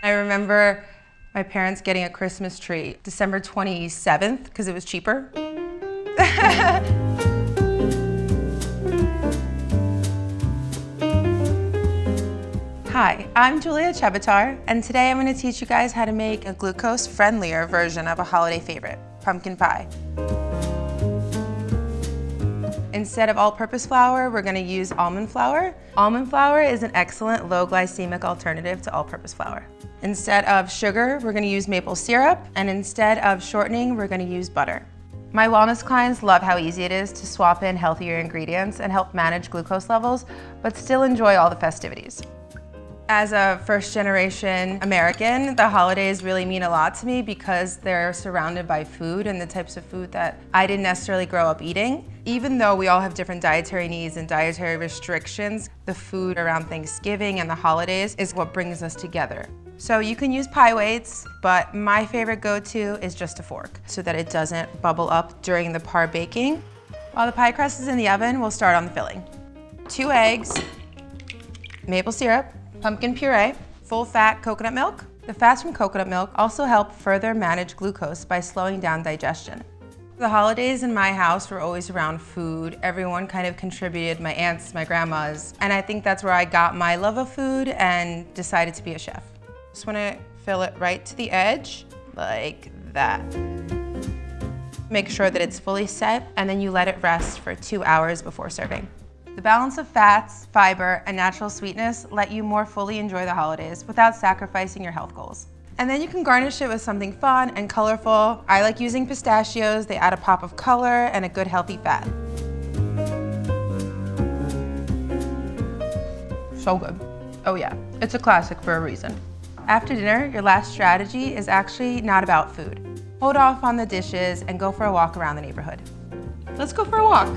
I remember my parents getting a Christmas tree December 27th because it was cheaper. Hi, I'm Julia Chebotar, and today I'm going to teach you guys how to make a glucose-friendlier version of a holiday favorite, pumpkin pie. Instead of all-purpose flour, we're going to use almond flour. Almond flour is an excellent low-glycemic alternative to all-purpose flour. Instead of sugar, we're going to use maple syrup, and instead of shortening, we're going to use butter. My wellness clients love how easy it is to swap in healthier ingredients and help manage glucose levels, but still enjoy all the festivities. As a first-generation American, the holidays really mean a lot to me because they're surrounded by food and the types of food that I didn't necessarily grow up eating. Even though we all have different dietary needs and dietary restrictions, the food around Thanksgiving and the holidays is what brings us together. So you can use pie weights, but my favorite go-to is just a fork so that it doesn't bubble up during the par baking. While the pie crust is in the oven, we'll start on the filling. 2 eggs, maple syrup, pumpkin puree, full-fat coconut milk. The fats from coconut milk also help further manage glucose by slowing down digestion. The holidays in my house were always around food. Everyone kind of contributed, my aunts, my grandmas, and I think that's where I got my love of food and decided to be a chef. Just want to fill it right to the edge, like that. Make sure that it's fully set, and then you let it rest for 2 hours before serving. The balance of fats, fiber, and natural sweetness let you more fully enjoy the holidays without sacrificing your health goals. And then you can garnish it with something fun and colorful. I like using pistachios. They add a pop of color and a good healthy fat. So good. Oh yeah, it's a classic for a reason. After dinner, your last strategy is actually not about food. Hold off on the dishes and go for a walk around the neighborhood. Let's go for a walk.